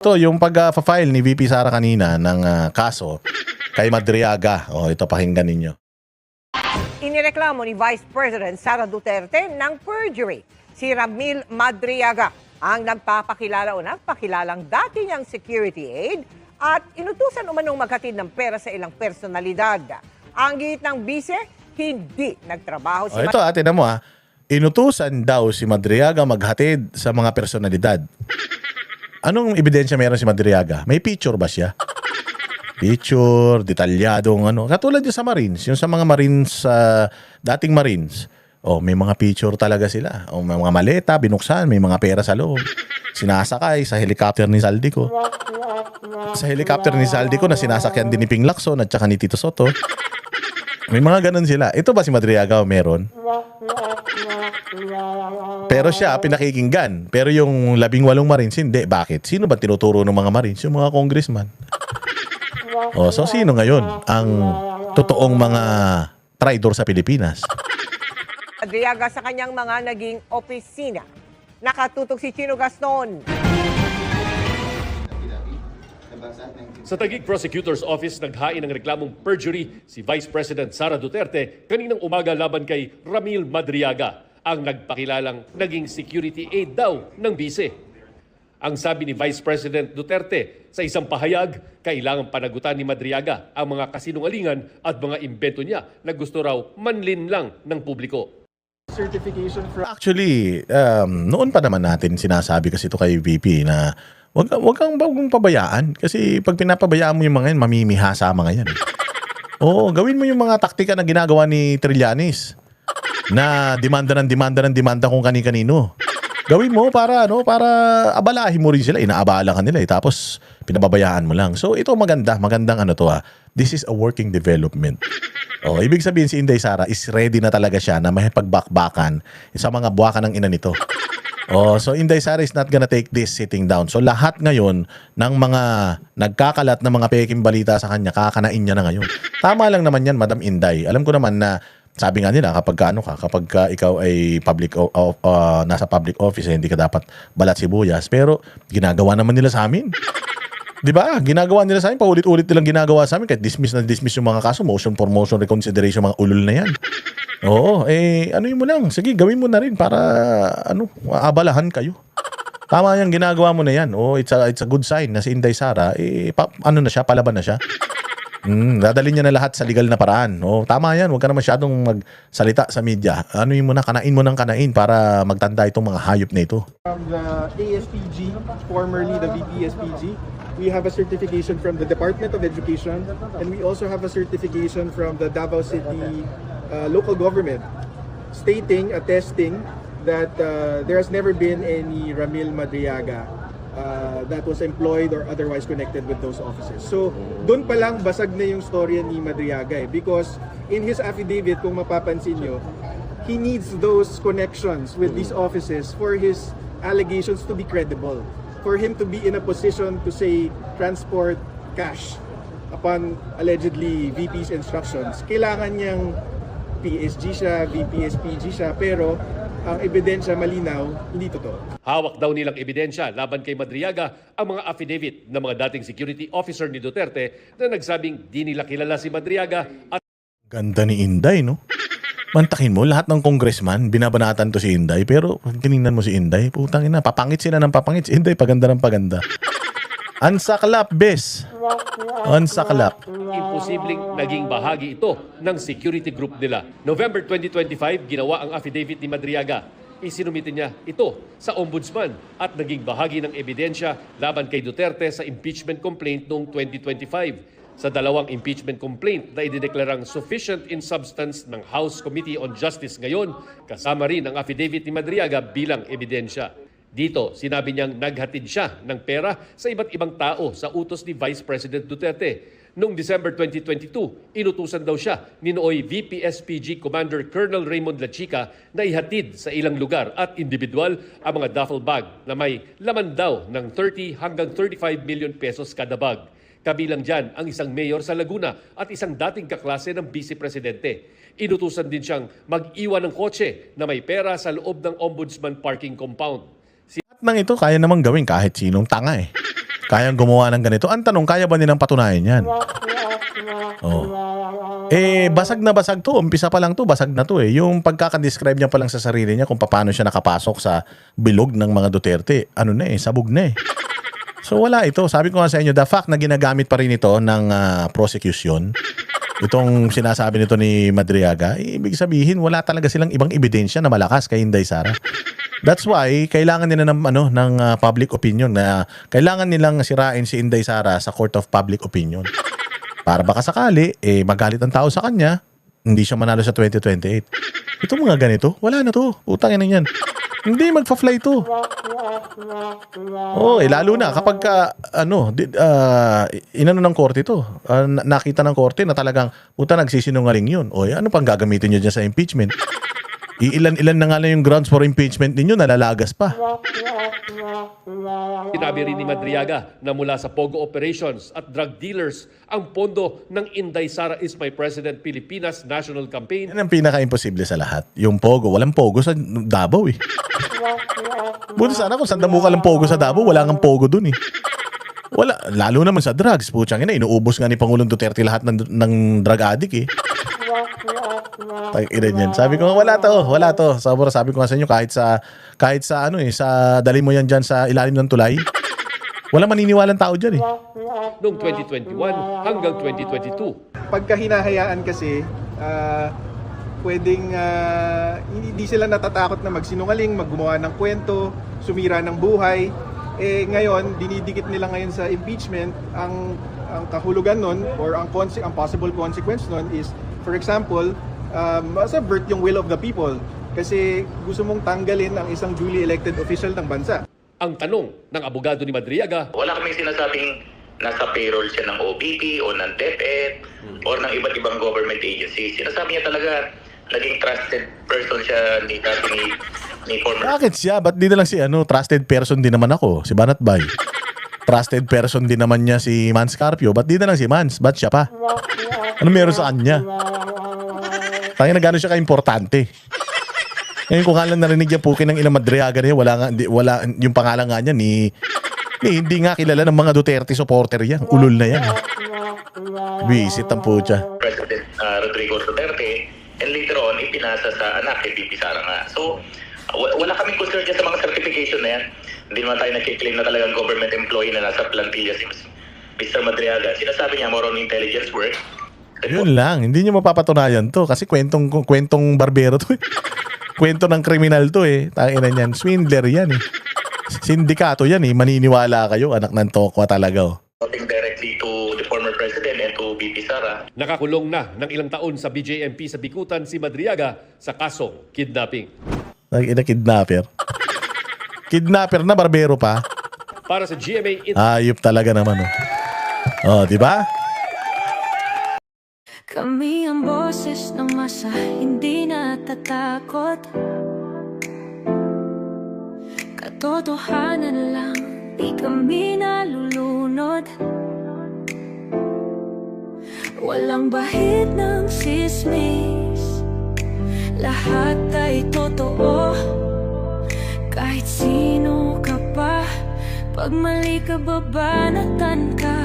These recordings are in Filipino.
Ito, yung pag-file ni VP Sara kanina ng kaso kay Madriaga. O, ito pakinggan ninyo. Inireklamo ni Vice President Sara Duterte ng perjury. Si Ramil Madriaga ang nagpapakilala o nagpakilalang dati niyang security aide at inutusan umanong maghatid ng pera sa ilang personalidad. Ang git ng bise, hindi nagtrabaho si Ito, atinan mo inutusan daw si Madriaga maghatid sa mga personalidad. Anong ebidensya meron si Madriaga? May picture ba siya? Picture, detalyadong ano. Katulad yung sa Marines. Yung sa mga Marines, dating Marines. May mga picture talaga sila. May mga maleta, binuksan, may mga pera sa loob. Sinasakay sa helicopter ni Saldico. Sa helicopter ni Saldico na sinasakyan din ni Ping Lacson at saka ni Tito Soto. May mga ganun sila. Ito ba si Madriaga o meron? Pero siya, pinakikinggan. Pero yung 18 Marines, hindi. Bakit? Sino ba tinuturo ng mga Marines? Yung mga congressman. So sino ngayon ang totoong mga traidor sa Pilipinas? Madriaga sa kanyang mga naging opisina. Nakatutok si Chino Gaston. Sa Taguig Prosecutor's Office, naghain ng reklamong perjury si Vice President Sara Duterte kaninang umaga laban kay Ramil Madriaga, ang nagpakilalang naging security aide daw ng bise. Ang sabi ni Vice President Duterte sa isang pahayag, kailangang panagutan ni Madriaga ang mga kasinungalingan at mga imbento niya na gusto raw manlin lang ng publiko. Certification from Actually, noon pa naman natin sinasabi kasi ito kay VP na wag kang pabayaan. Kasi pag pinapabayaan mo yung mga yan, mamimiha sa mga yan. Gawin mo yung mga taktika na ginagawa ni Trillanes na demanda kung kani-kanino. Gawin mo para abalahin mo rin sila. Inaabala ka nila tapos pinababayaan mo lang. So ito magandang This is a working development. Ibig sabihin si Inday Sara is ready na talaga siya na mahipagbakbakan sa mga buwakan ng ina nito. So Inday Sara is not gonna take this sitting down. So lahat ngayon ng mga nagkakalat na mga peking balita sa kanya, kakanain niya na ngayon. Tama lang naman yan, Madam Inday. Alam ko naman na sabi nga nila kapag ikaw ay nasa public office, hindi ka dapat balat sibuyas. Pero ginagawa naman nila sa amin. 'Di ba? Ginagawa nila sa amin, paulit-ulit nilang ginagawa sa amin kahit dismiss yung mga kaso, motion for motion reconsideration, mga ulol na 'yan. Ano yun mo lang. Sige, gawin mo na rin para abalahan kayo. Tama yung ginagawa mo na 'yan. It's a good sign na si Inday Sara palaban na siya. Dadalhin niya na lahat sa legal na paraan. Tama yan. Huwag ka na masyadong magsalita sa media. Kanain mo ng kanain para magtanda itong mga hayop na ito. from the ASPG, formerly the VPSPG. We have a certification from the Department of Education, and we also have a certification from the Davao City local government attesting that there has never been any Ramil Madriaga that was employed or otherwise connected with those offices. So, doon pa lang basag na yung storya ni Madriaga because in his affidavit, kung mapapansin nyo, he needs those connections with these offices for his allegations to be credible. For him to be in a position to say transport cash upon allegedly VP's instructions, kailangan niyang PSG siya, VPSPG siya, pero ang ebidensya malinaw, hindi totoo. Hawak daw nilang ebidensya laban kay Madriaga ang mga affidavit ng mga dating security officer ni Duterte na nagsabing di nila kilala si Madriaga at Ganda ni Inday, no? Mantakin mo, lahat ng congressman, binabanatan to si Inday, pero tinignan mo si Inday, putang ina, papangit sila ng papangit. Si Inday, paganda ng paganda. Ansaklap, bes. Ansaklap. imposibleng naging bahagi ito ng security group nila. November 2025, ginawa ang affidavit ni Madriaga. Isinumite niya ito sa ombudsman at naging bahagi ng ebidensya laban kay Duterte sa impeachment complaint noong 2025. Sa dalawang impeachment complaint na idineklarang sufficient in substance ng House Committee on Justice ngayon, kasama rin ang affidavit ni Madriaga bilang ebidensya. Dito, sinabi niyang naghatid siya ng pera sa iba't ibang tao sa utos ni Vice President Duterte. Noong December 2022, inutusan daw siya ni nooy VPSPG Commander Colonel Raymond Lachica na ihatid sa ilang lugar at individual ang mga duffel bag na may laman daw ng 30 hanggang 35 million pesos kada bag. Kabilang dyan ang isang mayor sa Laguna at isang dating kaklase ng Vice Presidente. Inutusan din siyang mag-iwan ng kotse na may pera sa loob ng Ombudsman parking compound. Nang ito, kaya namang gawin kahit sinong tanga eh. Kayang gumawa ng ganito. Ang tanong, kaya ba nilang patunayan yan? Oh. Basag na basag to. Umpisa pa lang to, basag na to eh. Yung pagkakadescribe niya pa lang sa sarili niya kung paano siya nakapasok sa bilog ng mga Duterte, ano na eh, sabog na eh. So wala ito. Sabi ko nga sa inyo, the fact na ginagamit pa rin ito ng prosecution, itong sinasabi nito ni Madriaga, ibig sabihin wala talaga silang ibang ebidensya na malakas kay Inday Sara. That's why kailangan nila ng public opinion na kailangan nilang sirain si Inday Sara sa Court of Public Opinion. Para baka sakali magalit ang tao sa kanya, hindi siya manalo sa 2028. Ito mga ganito, wala na to. Utang ina yan. Hindi magfa-fly to. Lalo na kapag inano ng korte to. Nakita ng korte na talagang nagsisinungaling yun. Ano pang gagamitin nyo dyan sa impeachment? Ilan na nga lang yung grounds for impeachment ninyo, nalalagas pa. Sinabi rin ni Madriaga na mula sa Pogo operations at drug dealers ang pondo ng Inday Sara is My President Pilipinas National Campaign. Yan ang pinaka-imposible sa lahat. Yung Pogo. Walang Pogo sa Davao eh. Buti sana kung saan damuka lang Pogo sa Davao, wala kang Pogo dun eh. Wala. Lalo naman sa drugs. Putsang ina, inuubos nga ni Pangulong Duterte lahat ng drug addict eh. Sabi ko wala to. Sabi ko nga sa inyo kahit sa dali mo yan diyan sa ilalim ng tulay. Wala maniniwalang tao diyan eh. Noong 2021 hanggang 2022. Pagka hinahayaan kasi, pwedeng hindi sila natatakot na magsinungaling, maggumawa ng kwento, sumira ng buhay. Ngayon, dinidikit nila ngayon sa impeachment, ang kahulugan nun or ang possible consequence nun is, for example, subvert yung will of the people kasi gusto mong tanggalin ang isang duly elected official ng bansa. Ang tanong ng abogado ni Madriaga, wala kaming sinasabing nasa payroll siya ng OBP o ng DepEd or ng iba't ibang government agency. Sinasabi niya talaga naging trusted person siya ni former. Bakit siya? Ba't di na lang si trusted person din naman ako, si Banat Bay. Trusted person din naman niya si Mans Carpio. Ba't di na lang si Mans? Ba't siya pa? Ano meron sa kanya? Kaya na gano'n siya ka-importante. Ngayon kung nga lang narinig yung pukin ng ilang Madriaga niya, wala, yung pangalan nga niya hindi nga kilala ng mga Duterte supporter yan. Ulol na yan. Visit ang pucha. President Rodrigo Duterte, and later on, ipinasa sa anak kay VP Sara nga. So, wala kaming concern dyan sa mga certification na yan. Hindi naman tayo nakiklaim na talagang government employee na nasa plantilla si Mr. Madriaga. Sinasabi niya more on intelligence work. Yun lang. Hindi nyo mapapatunayan to kasi kwentong barbero to eh. Kwento ng kriminal to eh. Tanginan yan. Swindler yan eh. Sindikato yan eh. Maniniwala kayo. Anak ng tokwa talaga oh. Talking directly to the former president and to VP Sara. nakakulong na ng ilang taon sa BJMP sa Bikutan si Madriaga sa kasong kidnapping. Kidnapper. Kidnapper na barbero pa. Para sa GMA Ayop talaga naman oh. Oh, di ba? Kami ang boses ng masa, hindi natatakot. Katotohanan lang, di kami nalulunod. Walang bahid ng sismis, lahat ay totoo. Kahit sino ka pa, pag mali ka babanatan ka.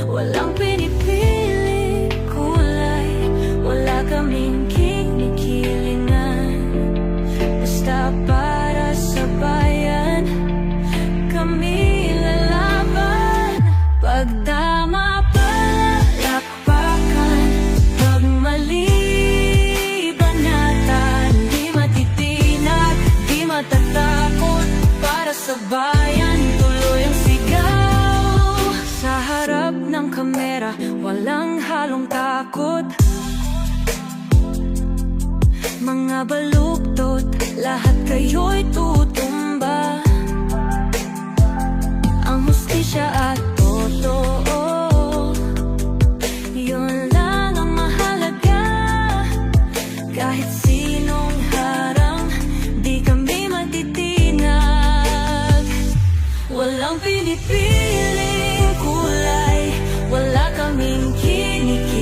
Walang pinipili kulay, wala kaming kinikilingan. Basta para sa bayan, kami lalaban. Pagtama palakpakan, pag mali banatan. Di matitinag, di matatakot, para sa bayan tuloy ang sigaw. Sa harap ng kamera, walang halong takot. Mga baluktot, lahat kayo'y tutumba. Ang hustisya at totoo, yun lang ang mahalaga. Kahit sinong harang, di kami matitinag. Walang pinipiling kulay, wala kaming kinikita.